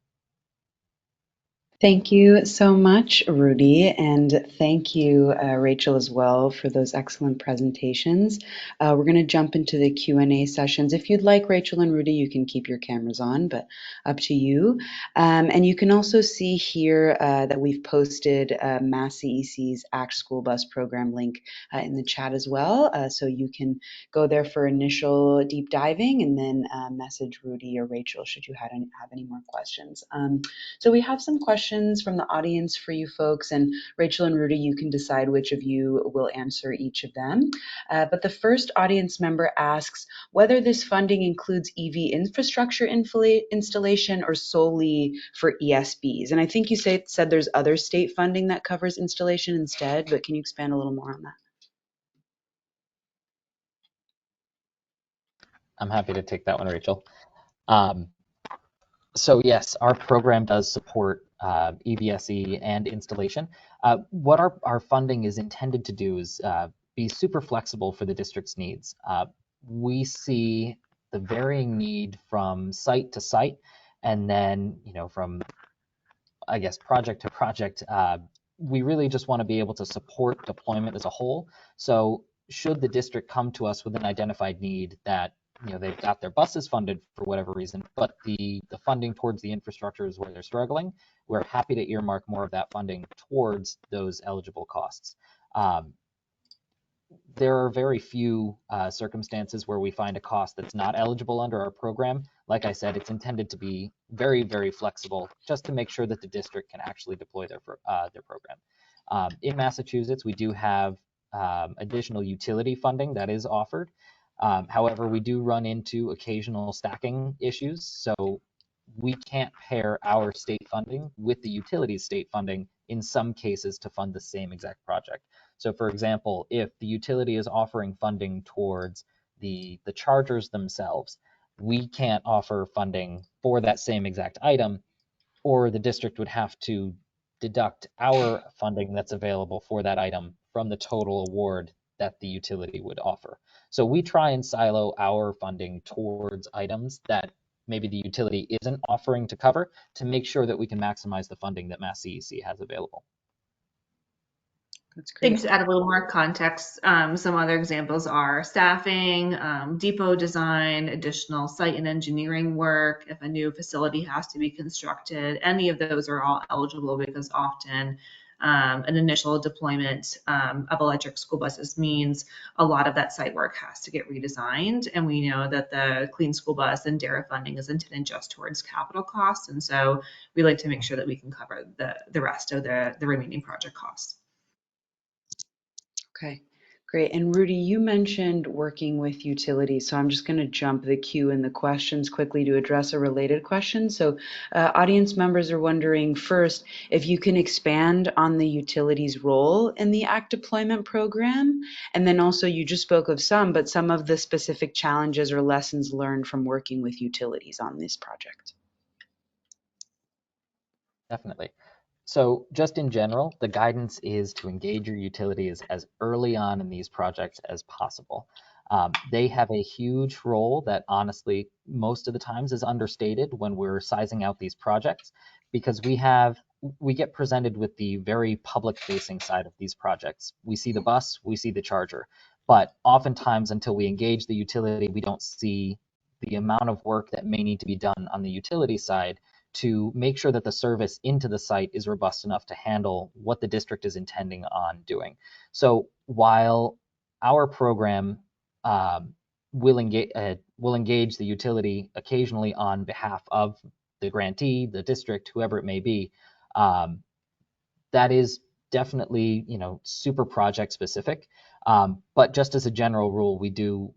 Thank you so much, Rudy, and thank you, Rachel, as well, for those excellent presentations. We're going to jump into the Q&A sessions. If you'd like, Rachel and Rudy, you can keep your cameras on, but up to you. And you can also see here that we've posted MassCEC's ACT School Bus Program link in the chat as well, so you can go there for initial deep diving and then message Rudy or Rachel should you have any more questions. So we have some questions from the audience for you folks, and Rachel and Rudy, you can decide which of you will answer each of them. But the first audience member asks whether this funding includes EV infrastructure installation or solely for ESBs. And I think you said there's other state funding that covers installation instead, but can you expand a little more on that? I'm happy to take that one, Rachel. So yes, our program does support EVSE and installation. What our funding is intended to do is be super flexible for the district's needs. We see the varying need from site to site, and then from I guess project to project. We really just want to be able to support deployment as a whole. So should the district come to us with an identified need that they've got their buses funded for whatever reason, but the funding towards the infrastructure is where they're struggling, we're happy to earmark more of that funding towards those eligible costs. There are very few circumstances where we find a cost that's not eligible under our program. Like I said, it's intended to be very, very flexible, just to make sure that the district can actually deploy their program. In Massachusetts, we do have additional utility funding that is offered. However, we do run into occasional stacking issues, so we can't pair our state funding with the utilities state funding in some cases to fund the same exact project. So for example, if the utility is offering funding towards the chargers themselves, we can't offer funding for that same exact item, or the district would have to deduct our funding that's available for that item from the total award that the utility would offer. So we try and silo our funding towards items that maybe the utility isn't offering to cover, to make sure that we can maximize the funding that MassCEC has available. That's I think great. to add a little more context, some other examples are staffing, depot design, additional site and engineering work. If a new facility has to be constructed, any of those are all eligible, because often an initial deployment of electric school buses means a lot of that site work has to get redesigned. And we know that the Clean School Bus and DARA funding is intended just towards capital costs. And so we like to make sure that we can cover the rest of the remaining project costs. Okay, great. And Rudy, you mentioned working with utilities, so I'm just going to jump the queue in the questions quickly to address a related question. So audience members are wondering first if you can expand on the utilities role in the ACT deployment program. And then also you just spoke of some, but some of the specific challenges or lessons learned from working with utilities on this project. Definitely. So just in general, the guidance is to engage your utilities as early on in these projects as possible. They have a huge role that honestly, most of the times is understated when we're sizing out these projects, because we get presented with the very public facing side of these projects. We see the bus, we see the charger, but oftentimes until we engage the utility, we don't see the amount of work that may need to be done on the utility side to make sure that the service into the site is robust enough to handle what the district is intending on doing. So while our program will engage the utility occasionally on behalf of the grantee, the district, whoever it may be, that is definitely super project specific. But just as a general rule, we do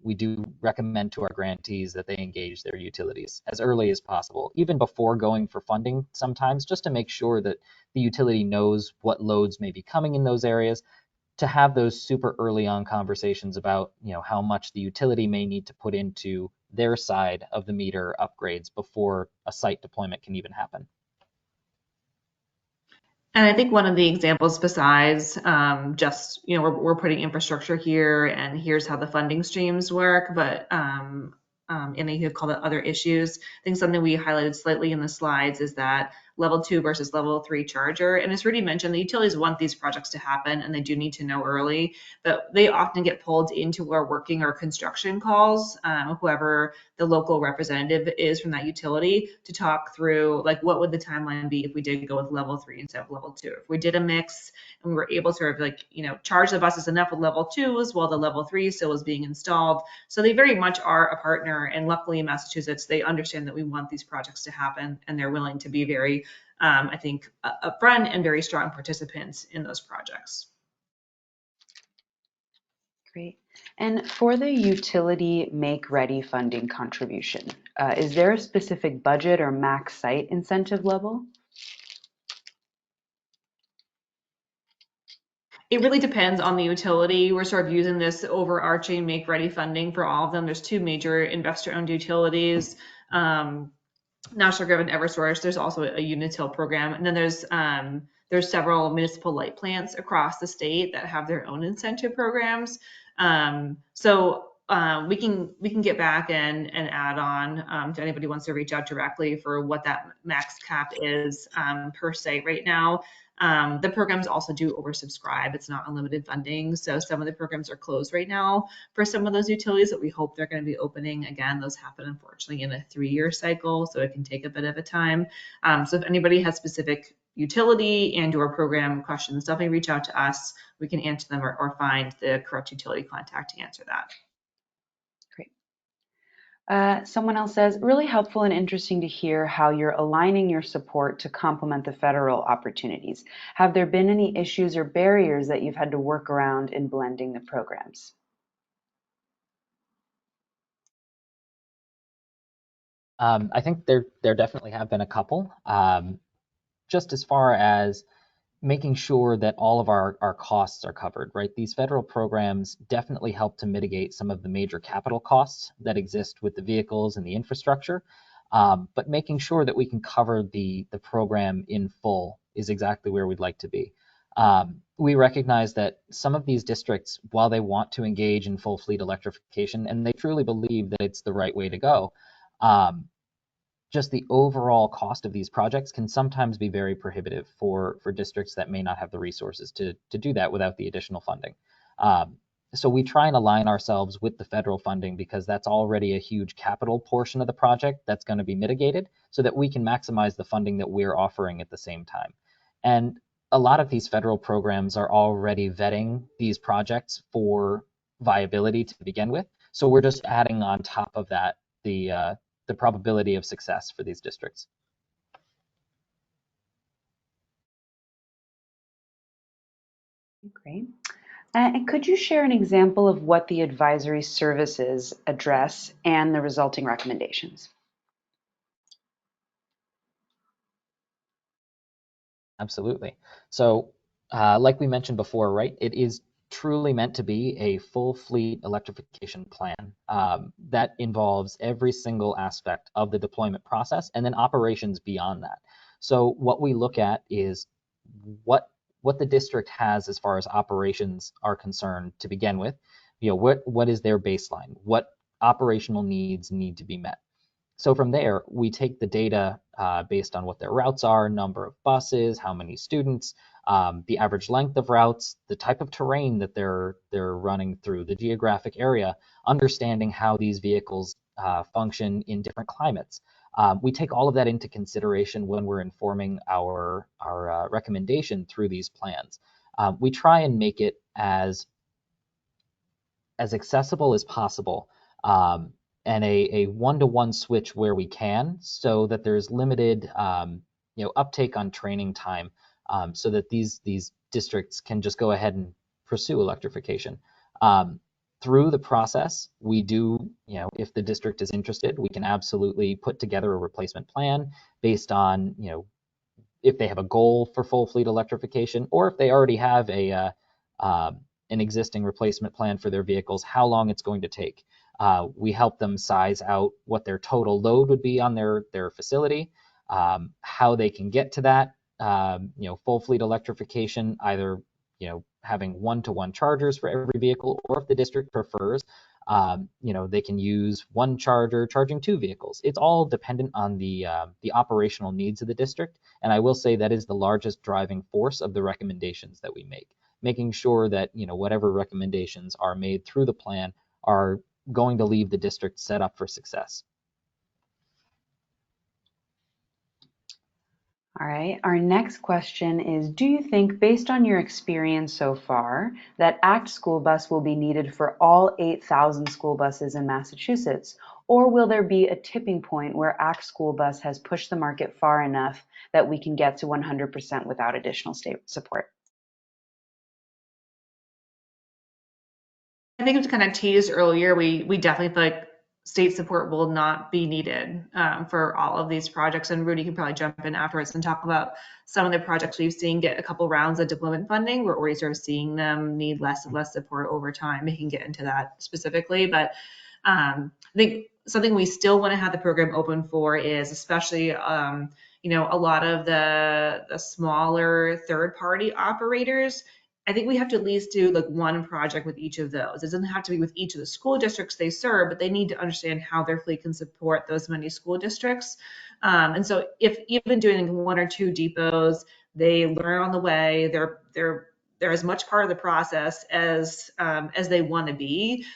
recommend to our grantees that they engage their utilities as early as possible, even before going for funding sometimes, just to make sure that the utility knows what loads may be coming in those areas, to have those super early on conversations about how much the utility may need to put into their side of the meter upgrades before a site deployment can even happen. And I think one of the examples, besides just, we're putting infrastructure here and here's how the funding streams work, but and you could call it other issues. I think something we highlighted slightly in the slides is that level 2 versus level 3 charger. And as Rudy mentioned, the utilities want these projects to happen and they do need to know early, but they often get pulled into our working or construction calls, whoever the local representative is from that utility, to talk through like what would the timeline be if we did go with level 3 instead of level 2. If we did a mix and we were able to sort of like, charge the buses enough with level 2s while the level 3 still was being installed. So they very much are a partner. And luckily in Massachusetts, they understand that we want these projects to happen and they're willing to be very, I think, upfront and very strong participants in those projects. Great. And for the utility make ready funding contribution, is there a specific budget or max site incentive level? It really depends on the utility. We're sort of using this overarching make ready funding for all of them. There's two major investor owned utilities, National Grid and Eversource. There's also a Unitil program. And then there's several municipal light plants across the state that have their own incentive programs. We can get back and add on to anybody who wants to reach out directly for what that max cap is per se right now. The programs also do oversubscribe. It's not unlimited funding. So some of the programs are closed right now for some of those utilities, but we hope they're going to be opening again. Those happen, unfortunately, in a 3-year cycle, so it can take a bit of a time. So if anybody has specific utility and or program questions, definitely reach out to us. We can answer them or find the correct utility contact to answer that. Someone else says, really helpful and interesting to hear how you're aligning your support to complement the federal opportunities. Have there been any issues or barriers that you've had to work around in blending the programs? I think there definitely have been a couple. Just as far as making sure that all of our costs are covered, right? These federal programs definitely help to mitigate some of the major capital costs that exist with the vehicles and the infrastructure, but making sure that we can cover the program in full is exactly where we'd like to be. We recognize that some of these districts, while they want to engage in full fleet electrification, and they truly believe that it's the right way to go, just the overall cost of these projects can sometimes be very prohibitive for districts that may not have the resources to do that without the additional funding. So we try and align ourselves with the federal funding because that's already a huge capital portion of the project that's going to be mitigated so that we can maximize the funding that we're offering at the same time. And a lot of these federal programs are already vetting these projects for viability to begin with. So we're just adding on top of that the probability of success for these districts. Great. And could you share an example of what the advisory services address and the resulting recommendations? Absolutely. So like we mentioned before, right, it is truly meant to be a full fleet electrification plan that involves every single aspect of the deployment process and then operations beyond that. So what we look at is what the district has as far as operations are concerned to begin with. What is their baseline? What operational needs need to be met? So from there, we take the data based on what their routes are, number of buses, how many students, the average length of routes, the type of terrain that they're running through, the geographic area, understanding how these vehicles function in different climates. We take all of that into consideration when we're informing our recommendation through these plans. We try and make it as accessible as possible. And a one-to-one switch where we can, so that there's limited uptake on training time, so that these districts can just go ahead and pursue electrification. Through the process, we do, if the district is interested, we can absolutely put together a replacement plan based on, if they have a goal for full fleet electrification, or if they already have an existing replacement plan for their vehicles, how long it's going to take. We help them size out what their total load would be on their facility, how they can get to that, full fleet electrification, either having one-to-one chargers for every vehicle, or if the district prefers, They can use one charger charging 2 vehicles. It's all dependent on the operational needs of the district. And I will say that is the largest driving force of the recommendations that we make, making sure that whatever recommendations are made through the plan are going to leave the district set up for success. All right, our next question is, do you think, based on your experience so far, that ACT School Bus will be needed for all 8,000 school buses in Massachusetts? Or will there be a tipping point where ACT School Bus has pushed the market far enough that we can get to 100% without additional state support? I think it was kind of teased earlier. We definitely feel like state support will not be needed for all of these projects. And Rudy can probably jump in afterwards and talk about some of the projects we've seen get a couple rounds of deployment funding. We're already sort of seeing them need less and less support over time. We can get into that specifically, but I think something we still want to have the program open for is especially a lot of the smaller third-party operators. I think we have to at least do like one project with each of those. It doesn't have to be with each of the school districts they serve, but they need to understand how their fleet can support those many school districts. And so if even doing 1 or 2 depots, they learn on the way, they're as much part of the process as they want to be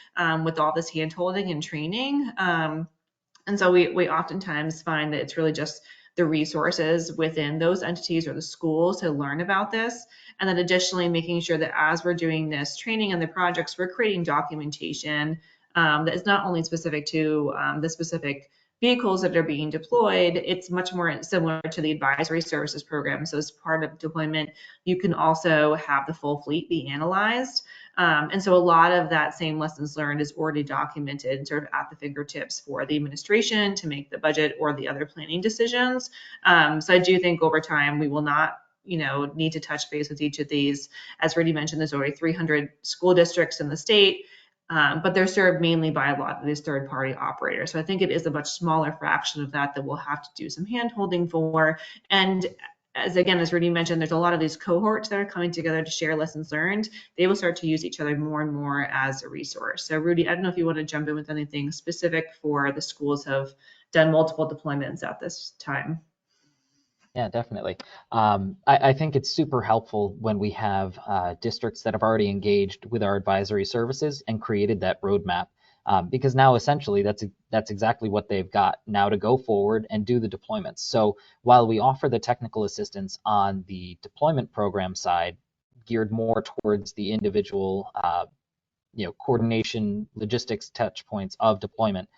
with all this hand holding and training. And so we oftentimes find that it's really just the resources within those entities or the schools to learn about this. And then additionally, making sure that as we're doing this training and the projects, we're creating documentation that is not only specific to the specific vehicles that are being deployed. It's much more similar to the advisory services program. So as part of deployment, you can also have the full fleet be analyzed. And so a lot of that same lessons learned is already documented sort of at the fingertips for the administration to make the budget or the other planning decisions. So I do think over time we will not need to touch base with each of these. As Rudy mentioned, there's already 300 school districts in the state, but they're served mainly by a lot of these third-party operators. So I think it is a much smaller fraction of that we'll have to do some hand-holding for. And as Rudy mentioned, there's a lot of these cohorts that are coming together to share lessons learned. They will start to use each other more and more as a resource. So Rudy, I don't know if you want to jump in with anything specific for the schools have done multiple deployments at this time. Yeah, definitely. I think it's super helpful when we have districts that have already engaged with our advisory services and created that roadmap, because now essentially that's exactly what they've got now to go forward and do the deployments. So while we offer the technical assistance on the deployment program side, geared more towards the individual, coordination, logistics touch points of deployment,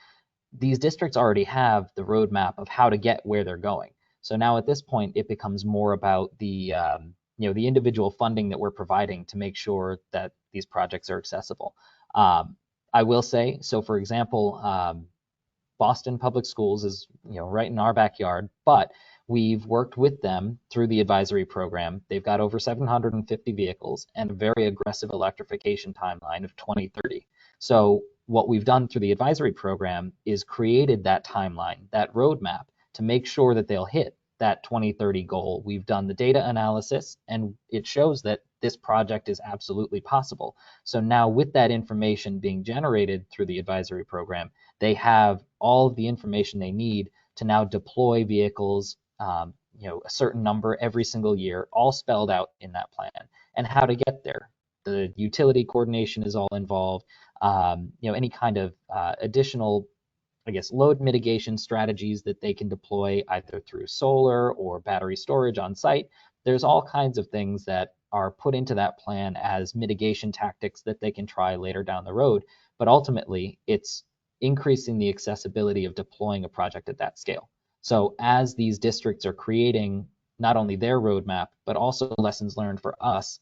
these districts already have the roadmap of how to get where they're going. So now at this point, it becomes more about the the individual funding that we're providing to make sure that these projects are accessible. I will say, so for example, Boston Public Schools is right in our backyard, but we've worked with them through the advisory program. They've got over 750 vehicles and a very aggressive electrification timeline of 2030. So what we've done through the advisory program is created that timeline, that roadmap, to make sure that they'll hit that 2030 goal. We've done the data analysis, and it shows that this project is absolutely possible. So now with that information being generated through the advisory program, they have all of the information they need to now deploy vehicles, a certain number every single year, all spelled out in that plan, and how to get there. The utility coordination is all involved. Any kind of additional load mitigation strategies that they can deploy either through solar or battery storage on site. There's all kinds of things that are put into that plan as mitigation tactics that they can try later down the road. But ultimately, it's increasing the accessibility of deploying a project at that scale. So as these districts are creating not only their roadmap, but also lessons learned for us,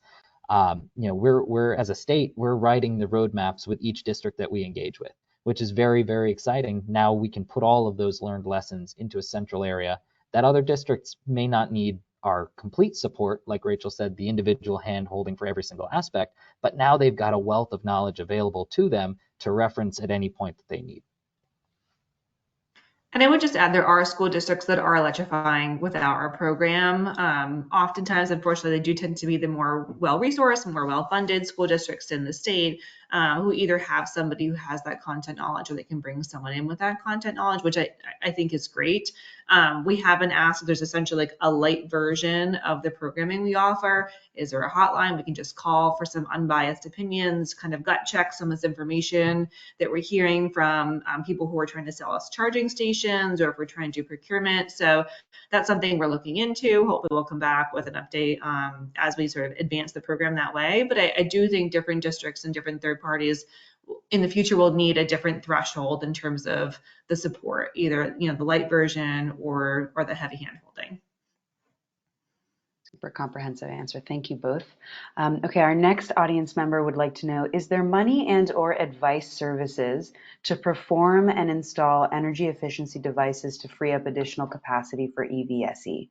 we're as a state, we're writing the roadmaps with each district that we engage with, which is very, very exciting. Now we can put all of those learned lessons into a central area that other districts may not need our complete support, like Rachel said, the individual hand holding for every single aspect, but now they've got a wealth of knowledge available to them to reference at any point that they need. And I would just add, there are school districts that are electrifying without our program. Oftentimes, unfortunately, they do tend to be the more well-resourced, more well-funded school districts in the state. who either have somebody who has that content knowledge or they can bring someone in with that content knowledge, which I think is great. We have been asked if there's essentially like a light version of the programming we offer. Is there a hotline we can just call for some unbiased opinions, kind of gut check some of this information that we're hearing from people who are trying to sell us charging stations, or if we're trying to do procurement. So that's something we're looking into. Hopefully we'll come back with an update as we sort of advance the program that way. But I do think different districts and different third parties in the future will need a different threshold in terms of the support, either the light version or the heavy hand holding. Super comprehensive answer. Thank you both. Okay, our next audience member would like to know, is there money and or advice services to perform and install energy efficiency devices to free up additional capacity for EVSE?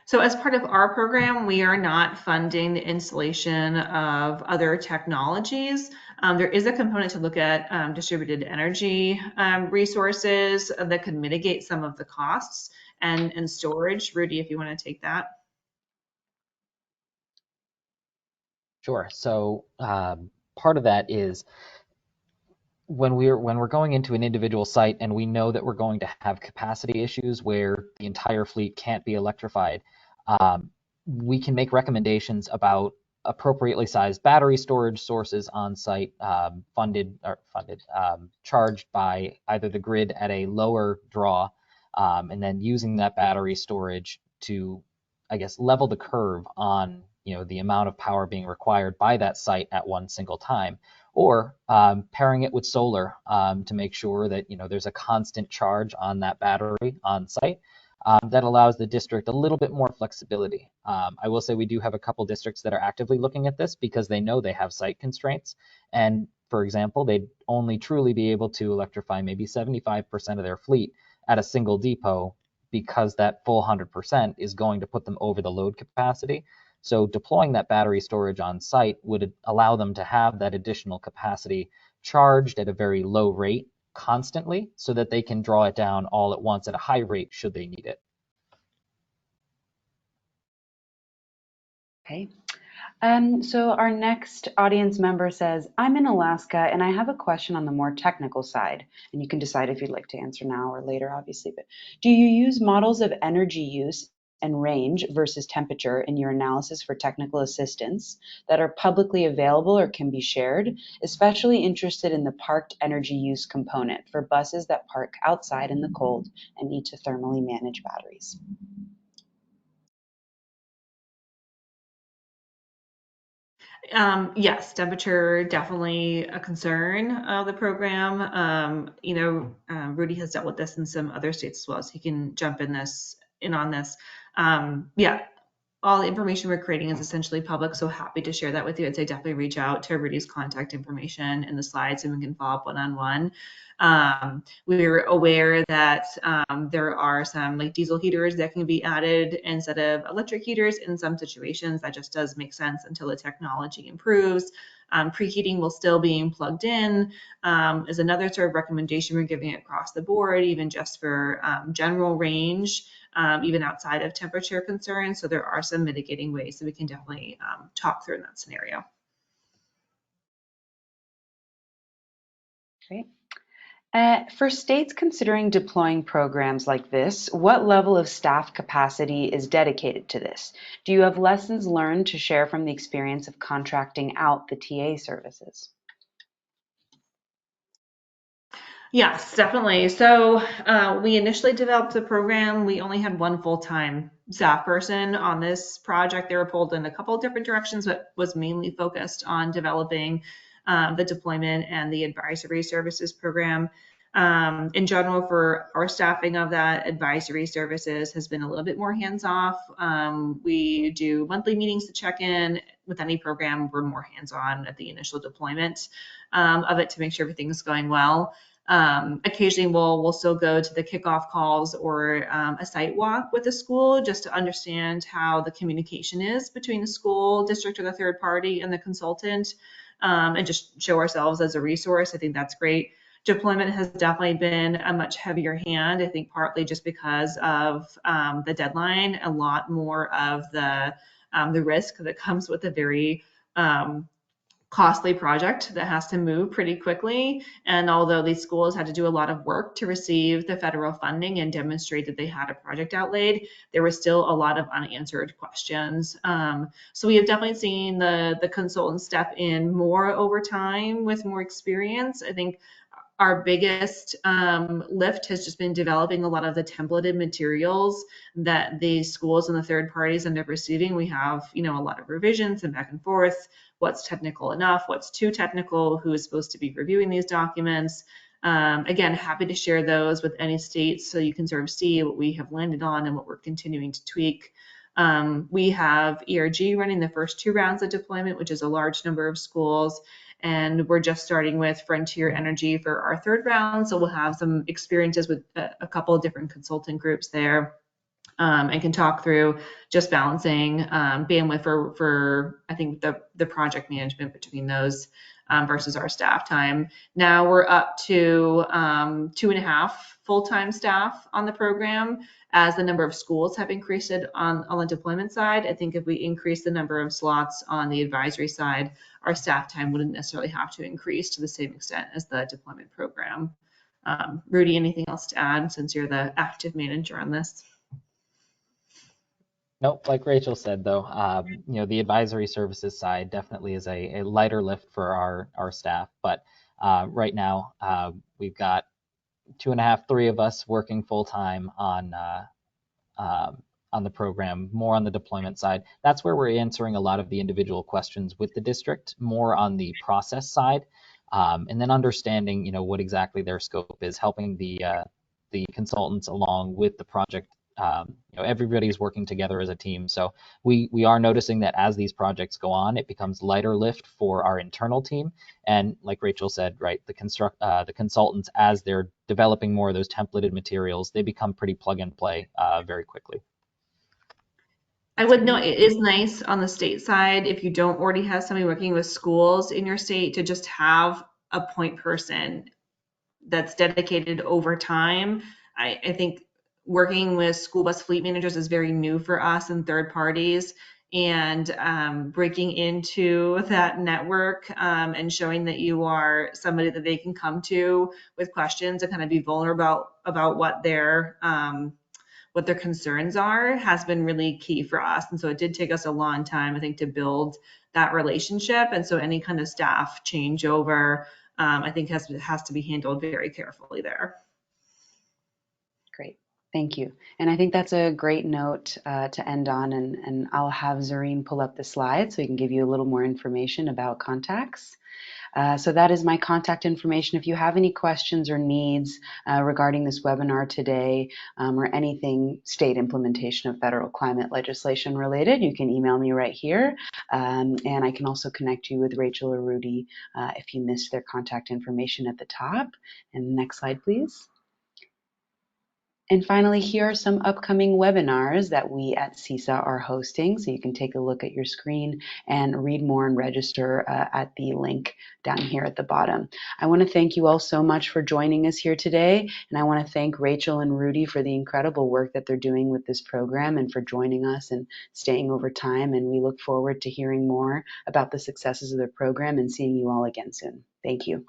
So as part of our program, we are not funding the installation of other technologies. There is a component to look at distributed energy resources that could mitigate some of the costs and storage. Rudy, if you want to take that. Sure. So part of that is when we're going into an individual site and we know that we're going to have capacity issues where the entire fleet can't be electrified, we can make recommendations about appropriately sized battery storage sources on site, charged by either the grid at a lower draw, and then using that battery storage to, I guess, level the curve on the amount of power being required by that site at one single time, or pairing it with solar to make sure that there's a constant charge on that battery on site. That allows the district a little bit more flexibility. I will say we do have a couple districts that are actively looking at this because they know they have site constraints. And for example, they'd only truly be able to electrify maybe 75% of their fleet at a single depot because that full 100% is going to put them over the load capacity. So deploying that battery storage on site would allow them to have that additional capacity charged at a very low rate constantly so that they can draw it down all at once at a high rate should they need it. Okay. So our next audience member says, I'm in Alaska and I have a question on the more technical side, and you can decide if you'd like to answer now or later, obviously, but do you use models of energy use and range versus temperature in your analysis for technical assistance that are publicly available or can be shared? Especially interested in the parked energy use component for buses that park outside in the cold and need to thermally manage batteries. Yes, temperature definitely a concern of the program. Rudy has dealt with this in some other states as well, so he can jump in on this. Yeah, all the information we're creating is essentially public, so happy to share that with you. I'd say definitely reach out to Rudy's contact information in the slides and we can follow up one-on-one. We're aware that there are some like diesel heaters that can be added instead of electric heaters in some situations. That just does make sense until the technology improves. Preheating will still being plugged in is another sort of recommendation we're giving across the board, even just for general range, even outside of temperature concerns. So there are some mitigating ways that we can definitely talk through in that scenario. Great. For states considering deploying programs like this, what level of staff capacity is dedicated to this? Do you have lessons learned to share from the experience of contracting out the TA services? Yes, definitely. So we initially developed the program. We only had one full-time staff person on this project. They were pulled in a couple of different directions, but was mainly focused on developing the deployment and the advisory services program. In general, for our staffing of that, advisory services has been a little bit more hands-off. We do monthly meetings to check in. With any program, we're more hands-on at the initial deployment of it to make sure everything's going well. Occasionally we'll still go to the kickoff calls or a site walk with the school just to understand how the communication is between the school district or the third party and the consultant, and just show ourselves as a resource. I think that's great. Deployment has definitely been a much heavier hand, I think partly just because of the deadline. A lot more of the the risk that comes with a very costly project that has to move pretty quickly. And although these schools had to do a lot of work to receive the federal funding and demonstrate that they had a project outlaid, there was still a lot of unanswered questions. So we have definitely seen the consultants step in more over time with more experience. I think our biggest lift has just been developing a lot of the templated materials that the schools and the third parties end up receiving. We have, a lot of revisions and back and forth. What's technical enough? What's too technical? Who is supposed to be reviewing these documents? Again, happy to share those with any states so you can sort of see what we have landed on and what we're continuing to tweak. We have ERG running the first 2 rounds of deployment, which is a large number of schools. And we're just starting with Frontier Energy for our 3rd round. So we'll have some experiences with a couple of different consultant groups there, and can talk through just balancing bandwidth for I think the project management between those versus our staff time. Now we're up to 2.5 full-time staff on the program as the number of schools have increased on the deployment side. I think if we increase the number of slots on the advisory side, our staff time wouldn't necessarily have to increase to the same extent as the deployment program. Rudy, anything else to add since you're the active manager on this? Nope, like Rachel said, though, the advisory services side definitely is a lighter lift for our staff. But right now, we've got 2.5, 3 of us working full time on the program, more on the deployment side. That's where we're answering a lot of the individual questions with the district, more on the process side, and then understanding, what exactly their scope is, helping the consultants along with the project. Everybody's working together as a team. So we are noticing that as these projects go on, it becomes lighter lift for our internal team. And like Rachel said, right, the consultants, as they're developing more of those templated materials, they become pretty plug and play very quickly. I would note it is nice on the state side, if you don't already have somebody working with schools in your state, to just have a point person that's dedicated over time. I think working with school bus fleet managers is very new for us and third parties, and breaking into that network and showing that you are somebody that they can come to with questions and kind of be vulnerable about what their concerns are has been really key for us. And so it did take us a long time, I think, to build that relationship. And so any kind of staff changeover, I think has to be handled very carefully there. Great. Thank you. And I think that's a great note to end on. And I'll have Zareen pull up the slide so we can give you a little more information about contacts. So that is my contact information. If you have any questions or needs regarding this webinar today, or anything state implementation of federal climate legislation related, you can email me right here. And I can also connect you with Rachel or Rudy if you missed their contact information at the top. And next slide, please. And finally, here are some upcoming webinars that we at CESA are hosting. So you can take a look at your screen and read more and register at the link down here at the bottom. I want to thank you all so much for joining us here today. And I want to thank Rachel and Rudy for the incredible work that they're doing with this program and for joining us and staying over time. And we look forward to hearing more about the successes of the program and seeing you all again soon. Thank you.